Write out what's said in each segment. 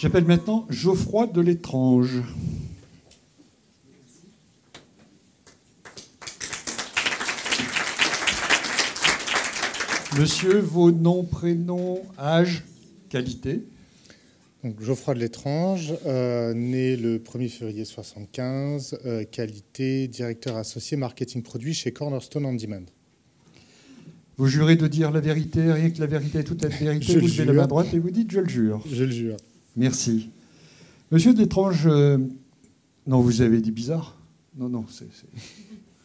J'appelle maintenant Geoffroy Delétrange. Monsieur, vos noms, prénoms, âge, qualité. Donc, Geoffroy Delétrange, né le 1er février 1975, qualité, directeur associé marketing produit chez Cornerstone On Demand. Vous jurez de dire la vérité, rien que la vérité, toute la vérité, vous levez la main droite et vous dites « je le jure ». Je le jure. Merci. Monsieur Delétrange, non, vous avez dit bizarre. Non,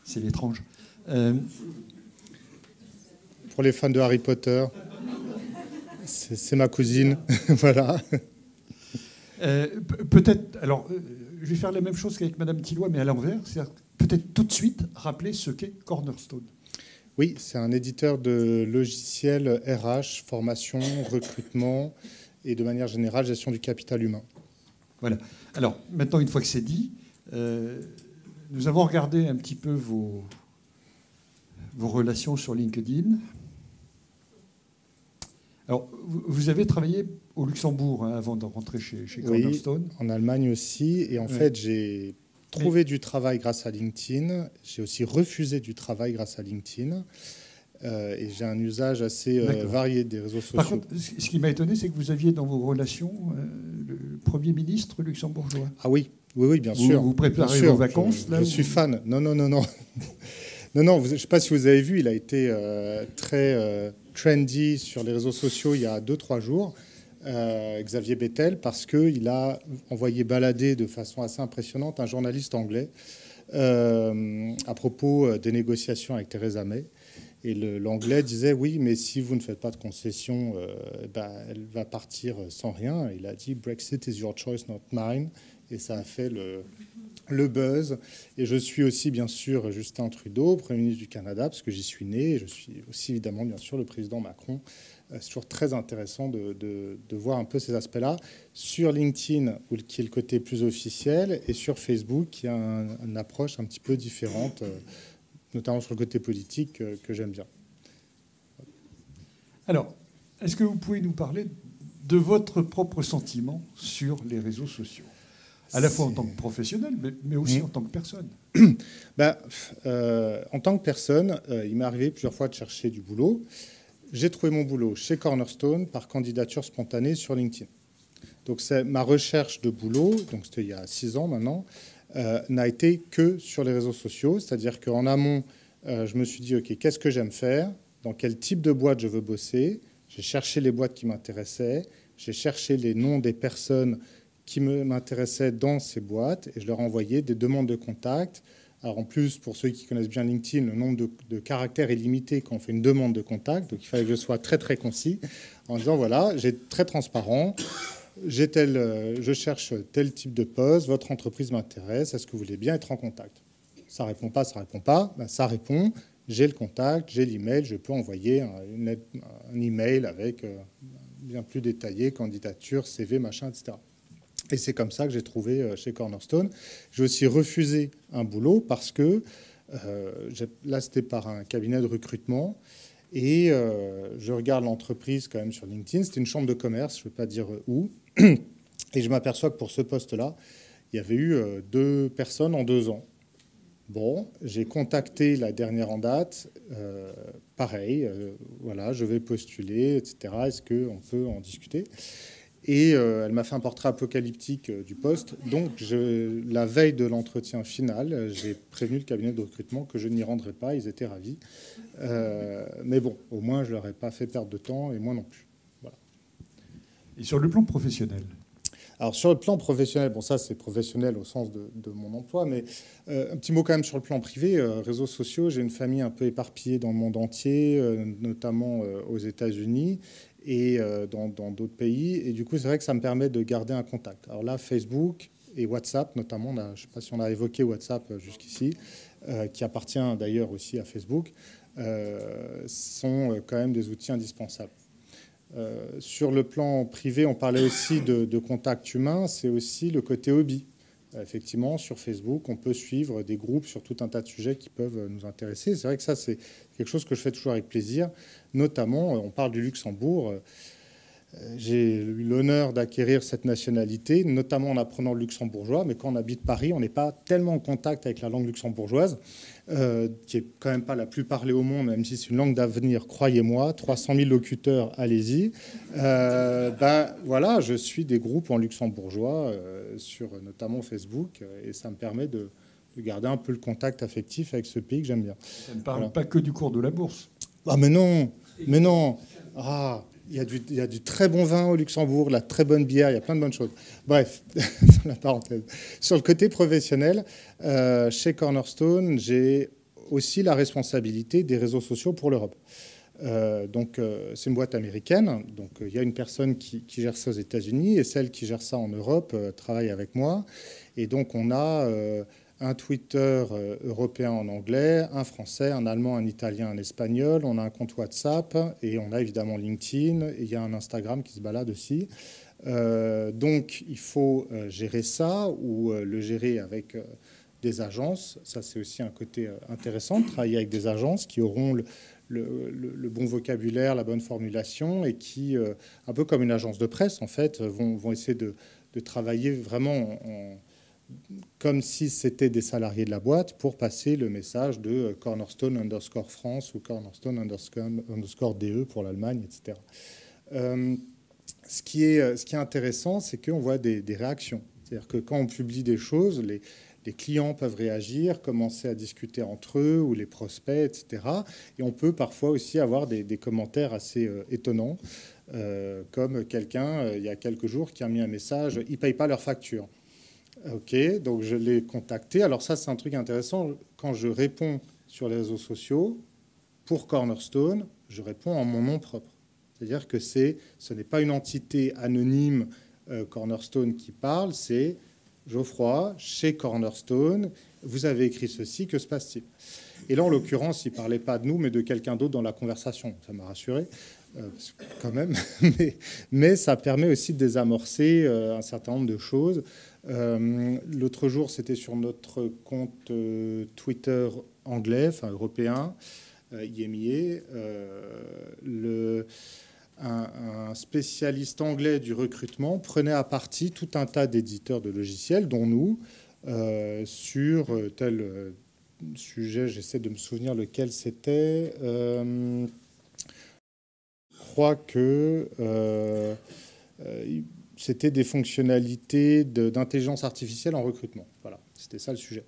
c'est l'étrange. Pour les fans de Harry Potter, c'est ma cousine, voilà. Peut-être, alors, je vais faire la même chose qu'avec Madame Tilloy, mais à l'envers. C'est-à-dire peut-être tout de suite rappeler ce qu'est Cornerstone. Oui, c'est un éditeur de logiciels RH, formation, recrutement et de manière générale, gestion du capital humain. Voilà. Alors, maintenant, une fois que c'est dit, nous avons regardé un petit peu vos relations sur LinkedIn. Alors, vous avez travaillé au Luxembourg avant de rentrer chez Cornerstone. Oui, en Allemagne aussi. Et en fait, j'ai trouvé du travail grâce à LinkedIn. J'ai aussi refusé du travail grâce à LinkedIn. Et j'ai un usage assez varié des réseaux sociaux. Par contre, ce qui m'a étonné, c'est que vous aviez dans vos relations le Premier ministre luxembourgeois. Ah oui, bien sûr. Vous préparez vos vacances je suis fan. Non. Non, je ne sais pas si vous avez vu, il a été très trendy sur les réseaux sociaux il y a 2-3 jours, Xavier Bettel, parce qu'il a envoyé balader de façon assez impressionnante un journaliste anglais à propos des négociations avec Theresa May. Et l'anglais disait, oui, mais si vous ne faites pas de concessions, elle va partir sans rien. Il a dit, Brexit is your choice, not mine. Et ça a fait le buzz. Et je suis aussi, bien sûr, Justin Trudeau, Premier ministre du Canada, parce que j'y suis né. Et je suis aussi, évidemment, bien sûr, le président Macron. C'est toujours très intéressant de voir un peu ces aspects-là. Sur LinkedIn, qui est le côté plus officiel, et sur Facebook, qui a une approche un petit peu différente, notamment sur le côté politique, que j'aime bien. Alors, est-ce que vous pouvez nous parler de votre propre sentiment sur les réseaux sociaux ? À la fois en tant que professionnel, mais aussi en tant que personne. En tant que personne, il m'est arrivé plusieurs fois de chercher du boulot. J'ai trouvé mon boulot chez Cornerstone par candidature spontanée sur LinkedIn. Donc c'est ma recherche de boulot, donc c'était il y a 6 ans maintenant, n'a été que sur les réseaux sociaux. C'est-à-dire qu'en amont, je me suis dit, OK, qu'est-ce que j'aime faire ? Dans quel type de boîte je veux bosser ? J'ai cherché les boîtes qui m'intéressaient. J'ai cherché les noms des personnes qui m'intéressaient dans ces boîtes et je leur envoyais des demandes de contact. Alors en plus, pour ceux qui connaissent bien LinkedIn, le nombre de caractères est limité quand on fait une demande de contact. Donc il fallait que je sois très, très concis en disant, voilà, j'ai très transparent. Je cherche tel type de poste, votre entreprise m'intéresse, est-ce que vous voulez bien être en contact ? Ça répond pas, ça répond pas. Ben, ça répond, j'ai le contact, j'ai l'email, je peux envoyer un email avec bien plus détaillé, candidature, CV, machin, etc. Et c'est comme ça que j'ai trouvé chez Cornerstone. J'ai aussi refusé un boulot parce que là, c'était par un cabinet de recrutement. Et je regarde l'entreprise quand même sur LinkedIn. C'était une chambre de commerce, je ne veux pas dire où. Et je m'aperçois que pour ce poste-là, il y avait eu 2 personnes en 2 ans. Bon, j'ai contacté la dernière en date. Pareil, voilà, je vais postuler, etc. Est-ce qu'on peut en discuter ? Et elle m'a fait un portrait apocalyptique du poste. Donc, la veille de l'entretien final, j'ai prévenu le cabinet de recrutement que je n'y rendrais pas. Ils étaient ravis. Mais bon, au moins, je ne leur ai pas fait perdre de temps, et moi non plus. Voilà. Et sur le plan professionnel ? Alors, sur le plan professionnel, bon, ça, c'est professionnel au sens de mon emploi, mais un petit mot quand même sur le plan privé. Réseaux sociaux, j'ai une famille un peu éparpillée dans le monde entier, notamment aux États-Unis et dans d'autres pays. Et du coup, c'est vrai que ça me permet de garder un contact. Alors là, Facebook et WhatsApp, notamment, je ne sais pas si on a évoqué WhatsApp jusqu'ici, qui appartient d'ailleurs aussi à Facebook, sont quand même des outils indispensables. Sur le plan privé, on parlait aussi de contact humain, c'est aussi le côté hobby. Effectivement, sur Facebook, on peut suivre des groupes sur tout un tas de sujets qui peuvent nous intéresser. C'est vrai que ça, c'est quelque chose que je fais toujours avec plaisir. Notamment, on parle du Luxembourg. J'ai eu l'honneur d'acquérir cette nationalité, notamment en apprenant le luxembourgeois. Mais quand on habite Paris, on n'est pas tellement en contact avec la langue luxembourgeoise, qui est quand même pas la plus parlée au monde, même si c'est une langue d'avenir, croyez-moi. 300 000 locuteurs, allez-y. Voilà, je suis des groupes en luxembourgeois, sur notamment Facebook, et ça me permet de garder un peu le contact affectif avec ce pays que j'aime bien. Ça ne parle pas que du cours de la bourse. Ah, mais non, mais non. Ah, il y a du très bon vin au Luxembourg, la très bonne bière, il y a plein de bonnes choses. Bref, la parenthèse. Sur le côté professionnel, chez Cornerstone, j'ai aussi la responsabilité des réseaux sociaux pour l'Europe. C'est une boîte américaine. Donc, il y a une personne qui gère ça aux États-Unis et celle qui gère ça en Europe travaille avec moi. Et donc, on a un Twitter européen en anglais, un français, un allemand, un italien, un espagnol. On a un compte WhatsApp et on a évidemment LinkedIn. Et il y a un Instagram qui se balade aussi. Donc, il faut gérer ça ou le gérer avec des agences. Ça, c'est aussi un côté intéressant de travailler avec des agences qui auront le bon vocabulaire, la bonne formulation et qui, un peu comme une agence de presse, en fait, vont essayer de travailler vraiment comme si c'était des salariés de la boîte pour passer le message de Cornerstone _ France ou Cornerstone _ DE pour l'Allemagne, etc. Ce qui est intéressant, c'est qu'on voit des réactions. C'est-à-dire que quand on publie des choses, les clients peuvent réagir, commencer à discuter entre eux ou les prospects, etc. Et on peut parfois aussi avoir des commentaires assez étonnants, comme quelqu'un, il y a quelques jours, qui a mis un message « Ils ne payent pas leurs factures ». OK, donc je l'ai contacté. Alors ça, c'est un truc intéressant. Quand je réponds sur les réseaux sociaux, pour Cornerstone, je réponds en mon nom propre. C'est-à-dire que ce n'est pas une entité anonyme Cornerstone qui parle, c'est Geoffroy, chez Cornerstone, vous avez écrit ceci, que se passe-t-il? Et là, en l'occurrence, il ne parlait pas de nous, mais de quelqu'un d'autre dans la conversation. Ça m'a rassuré, quand même. Mais ça permet aussi de désamorcer un certain nombre de choses. L'autre jour, c'était sur notre compte Twitter anglais, enfin européen, IMIA, un spécialiste anglais du recrutement prenait à partie tout un tas d'éditeurs de logiciels, dont nous, sur tel sujet. J'essaie de me souvenir lequel c'était. Je crois que c'était des fonctionnalités d'intelligence artificielle en recrutement. Voilà, c'était ça le sujet.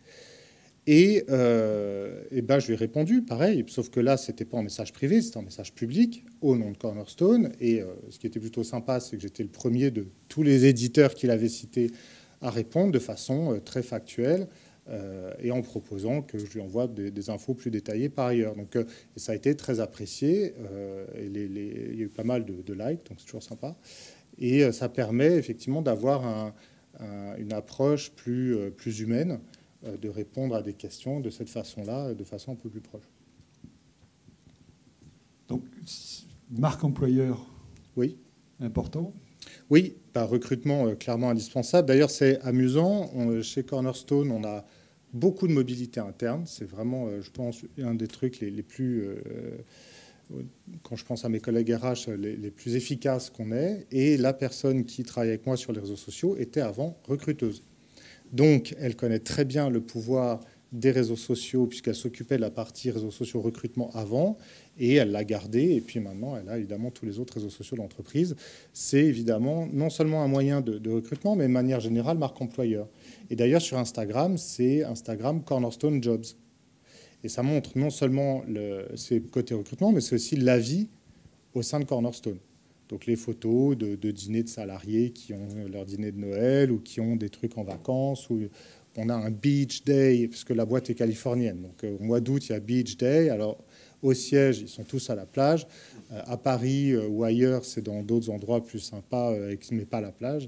Et ben, je lui ai répondu, pareil, sauf que là, ce n'était pas en message privé, c'était en message public, au nom de Cornerstone. Et ce qui était plutôt sympa, c'est que j'étais le premier de tous les éditeurs qu'il avait cités à répondre de façon très factuelle et en proposant que je lui envoie des infos plus détaillées par ailleurs. Donc, et ça a été très apprécié. Et il y a eu pas mal de likes, donc c'est toujours sympa. Et ça permet effectivement d'avoir une approche plus humaine, de répondre à des questions de cette façon-là, de façon un peu plus proche. Donc, marque employeur, oui, important. Oui, par recrutement clairement indispensable. D'ailleurs, c'est amusant. Chez Cornerstone, on a beaucoup de mobilité interne. C'est vraiment, je pense, un des trucs les plus, quand je pense à mes collègues RH, les plus efficaces qu'on ait. Et la personne qui travaille avec moi sur les réseaux sociaux était avant recruteuse. Donc, elle connaît très bien le pouvoir des réseaux sociaux, puisqu'elle s'occupait de la partie réseaux sociaux recrutement avant, et elle l'a gardé. Et puis maintenant, elle a évidemment tous les autres réseaux sociaux de l'entreprise. C'est évidemment non seulement un moyen de recrutement, mais de manière générale, marque employeur. Et d'ailleurs, sur Instagram, c'est Instagram Cornerstone Jobs. Et ça montre non seulement ses côtés recrutement, mais c'est aussi la vie au sein de Cornerstone. Donc les photos de dîners de salariés qui ont leur dîner de Noël ou qui ont des trucs en vacances. Ou on a un beach day, parce que la boîte est californienne. Donc au mois d'août, il y a beach day. Alors au siège, ils sont tous à la plage. À Paris ou ailleurs, c'est dans d'autres endroits plus sympas, mais pas la plage.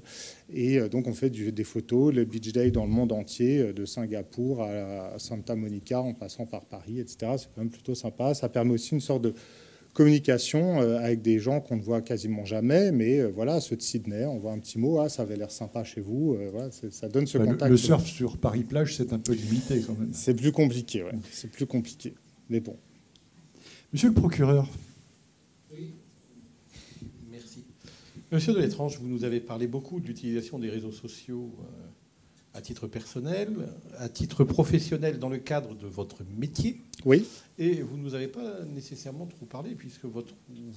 Et donc on fait des photos, le beach day dans le monde entier, de Singapour à Santa Monica, en passant par Paris, etc. C'est quand même plutôt sympa. Ça permet aussi une sorte de communication avec des gens qu'on ne voit quasiment jamais, mais voilà, ceux de Sydney, on voit un petit mot, ça avait l'air sympa chez vous, voilà, ça donne ce contact. Le surf sur Paris-Plage, c'est un peu limité quand même. C'est plus compliqué, ouais. C'est plus compliqué, mais bon. Monsieur le procureur. Oui, merci. Monsieur Delétrange, vous nous avez parlé beaucoup de l'utilisation des réseaux sociaux à titre personnel, à titre professionnel dans le cadre de votre métier. Oui. Et vous ne nous avez pas nécessairement trop parlé, puisque vous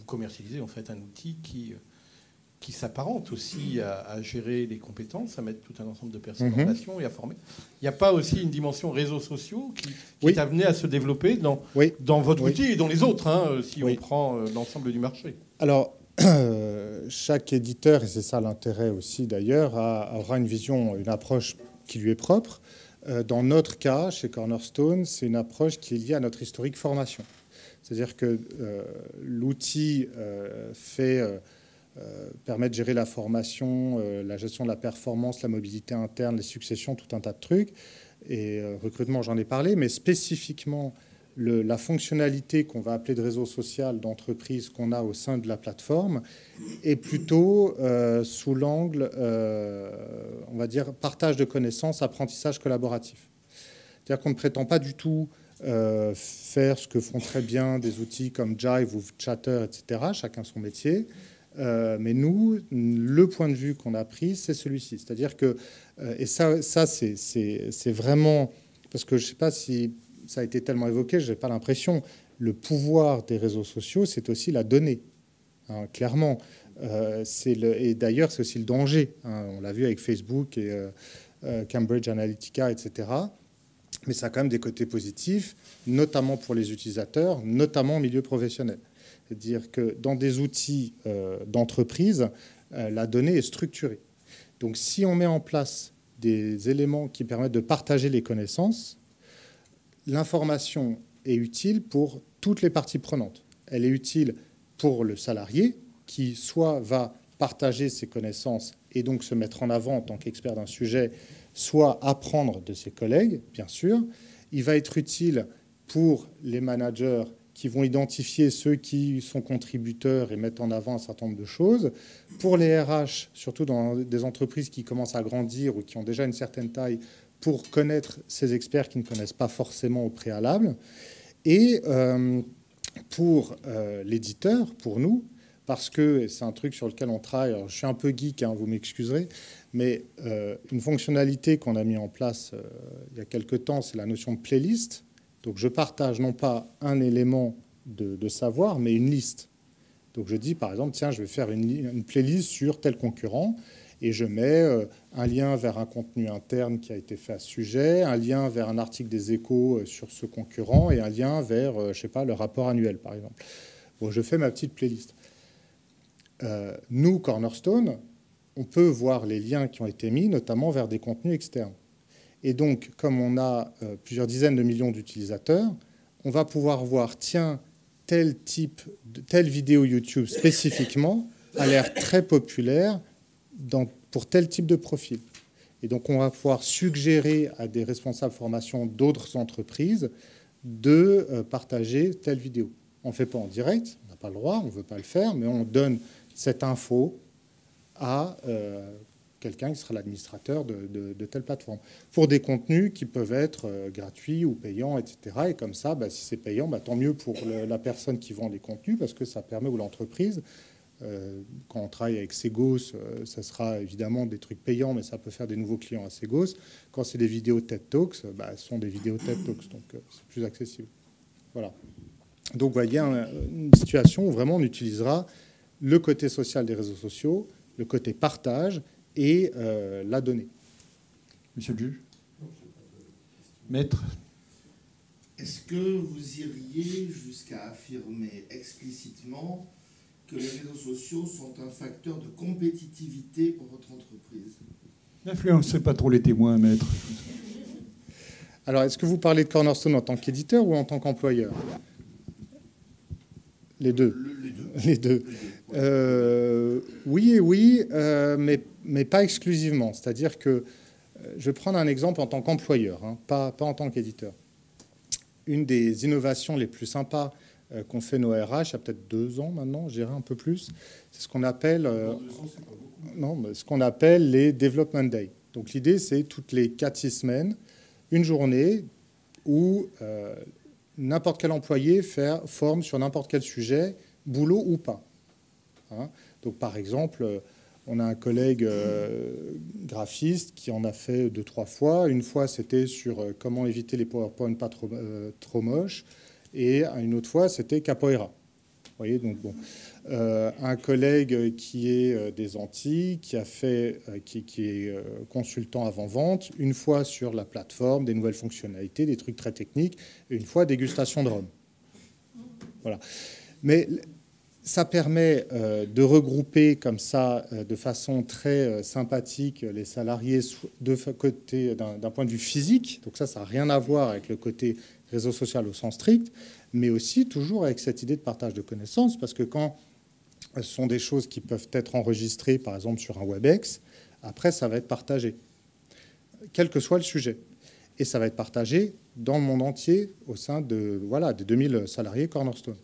commercialisez en fait un outil qui s'apparente aussi à gérer les compétences, à mettre tout un ensemble de personnes en relation et à former. Il n'y a pas aussi une dimension réseaux sociaux qui est amenée à se développer dans votre outil et dans les autres, hein, si on prend l'ensemble du marché? Alors, chaque éditeur, et c'est ça l'intérêt aussi d'ailleurs, aura une vision, une approche qui lui est propre. Dans notre cas, chez Cornerstone, c'est une approche qui est liée à notre historique formation. C'est-à-dire que l'outil permet de gérer la formation, la gestion de la performance, la mobilité interne, les successions, tout un tas de trucs. Et recrutement, j'en ai parlé, mais spécifiquement, la fonctionnalité qu'on va appeler de réseau social d'entreprise qu'on a au sein de la plateforme est plutôt sous l'angle, on va dire, partage de connaissances, apprentissage collaboratif. C'est-à-dire qu'on ne prétend pas du tout faire ce que font très bien des outils comme Jive ou Chatter, etc., chacun son métier. Mais nous, le point de vue qu'on a pris, c'est celui-ci. C'est-à-dire que, et ça c'est vraiment, parce que je ne sais pas si ça a été tellement évoqué, je n'ai pas l'impression, le pouvoir des réseaux sociaux, c'est aussi la donnée, hein, clairement. Et d'ailleurs, c'est aussi le danger. Hein, on l'a vu avec Facebook et Cambridge Analytica, etc. Mais ça a quand même des côtés positifs, notamment pour les utilisateurs, notamment au milieu professionnel. C'est-à-dire que dans des outils d'entreprise, la donnée est structurée. Donc si on met en place des éléments qui permettent de partager les connaissances, l'information est utile pour toutes les parties prenantes. Elle est utile pour le salarié qui soit va partager ses connaissances et donc se mettre en avant en tant qu'expert d'un sujet, soit apprendre de ses collègues, bien sûr. Il va être utile pour les managers qui vont identifier ceux qui sont contributeurs et mettre en avant un certain nombre de choses. Pour les RH, surtout dans des entreprises qui commencent à grandir ou qui ont déjà une certaine taille, pour connaître ces experts qui ne connaissent pas forcément au préalable. Et pour l'éditeur, pour nous, parce que c'est un truc sur lequel on travaille, alors je suis un peu geek, hein, vous m'excuserez, mais une fonctionnalité qu'on a mis en place il y a quelque temps, c'est la notion de playlist. Donc je partage non pas un élément de savoir, mais une liste. Donc je dis par exemple, tiens, je vais faire une playlist sur tel concurrent, et je mets un lien vers un contenu interne qui a été fait à ce sujet, un lien vers un article des Échos sur ce concurrent, et un lien vers, je ne sais pas, le rapport annuel, par exemple. Bon, je fais ma petite playlist. Nous, Cornerstone, on peut voir les liens qui ont été mis, notamment vers des contenus externes. Et donc, comme on a plusieurs dizaines de millions d'utilisateurs, on va pouvoir voir, tiens, telle vidéo YouTube spécifiquement a l'air très populaire pour tel type de profil. Et donc, on va pouvoir suggérer à des responsables formation d'autres entreprises de partager telle vidéo. On ne fait pas en direct, on n'a pas le droit, on ne veut pas le faire, mais on donne cette info à quelqu'un qui sera l'administrateur de telle plateforme, pour des contenus qui peuvent être gratuits ou payants, etc. Et comme ça, si c'est payant, tant mieux pour la personne qui vend les contenus, parce que ça permet, ou l'entreprise, quand on travaille avec Segos, ça sera évidemment des trucs payants, mais ça peut faire des nouveaux clients à Segos. Quand c'est des vidéos TED Talks, ce sont des vidéos TED Talks, donc c'est plus accessible. Voilà. Donc, vous voyez, une situation où vraiment on utilisera le côté social des réseaux sociaux, le côté partage et la donnée. Monsieur le juge. Maître. Est-ce que vous iriez jusqu'à affirmer explicitement que les réseaux sociaux sont un facteur de compétitivité pour votre entreprise? N'influencez pas trop les témoins, maître. Alors, est-ce que vous parlez de Cornerstone en tant qu'éditeur ou en tant qu'employeur? Les deux. Les deux. Oui et oui, mais pas exclusivement. C'est-à-dire que je vais prendre un exemple en tant qu'employeur, hein, pas en tant qu'éditeur. Une des innovations les plus sympas qu'ont fait nos RH, il y a peut-être 2 ans maintenant, je dirais un peu plus, c'est ce qu'on appelle, ce qu'on appelle les Development Days. Donc l'idée, c'est toutes les 4-6 semaines, une journée où n'importe quel employé forme sur n'importe quel sujet, boulot ou pas. Hein. Donc, par exemple, on a un collègue graphiste qui en a fait 2-3 fois. Une fois, c'était sur comment éviter les PowerPoint pas trop moches. Et une autre fois, c'était Capoeira. Vous voyez, donc bon. Un collègue qui est des Antilles, qui est consultant avant-vente, une fois sur la plateforme, des nouvelles fonctionnalités, des trucs très techniques, et une fois dégustation de rhum. Voilà. Mais ça permet de regrouper comme ça, de façon très sympathique, les salariés de côté d'un point de vue physique. Donc ça n'a rien à voir avec le côté réseau social au sens strict, mais aussi toujours avec cette idée de partage de connaissances, parce que quand ce sont des choses qui peuvent être enregistrées, par exemple sur un WebEx, après ça va être partagé, quel que soit le sujet. Et ça va être partagé dans le monde entier au sein des 2000 salariés Cornerstone.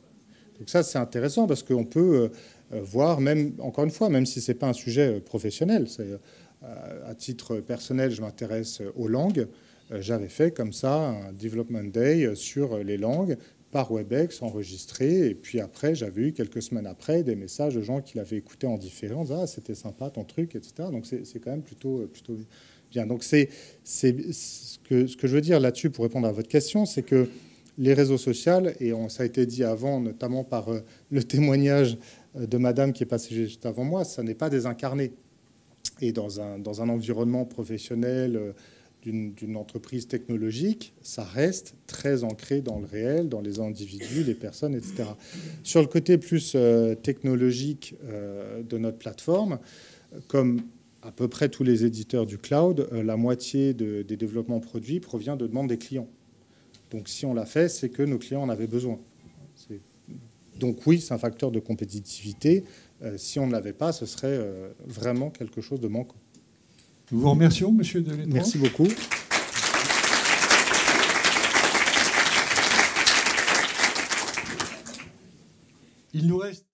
Donc ça, c'est intéressant parce qu'on peut voir, même, encore une fois, même si ce n'est pas un sujet professionnel, à titre personnel, je m'intéresse aux langues. J'avais fait comme ça un Development Day sur les langues par WebEx enregistré. Et puis après, j'avais eu quelques semaines après des messages de gens qui l'avaient écouté en différé en disant « Ah, c'était sympa ton truc, etc. » Donc c'est quand même plutôt bien. Donc ce que je veux dire là-dessus pour répondre à votre question, c'est que les réseaux sociaux, et ça a été dit avant, notamment par le témoignage de madame qui est passée juste avant moi, ça n'est pas désincarné. Et dans un environnement professionnel d'une entreprise technologique, ça reste très ancré dans le réel, dans les individus, les personnes, etc. Sur le côté plus technologique de notre plateforme, comme à peu près tous les éditeurs du cloud, la moitié des développements produits provient de demandes des clients. Donc si on l'a fait, c'est que nos clients en avaient besoin. Donc oui, c'est un facteur de compétitivité. Si on ne l'avait pas, ce serait vraiment quelque chose de manquant. Nous vous remercions, monsieur Delétran. Merci beaucoup. Il nous reste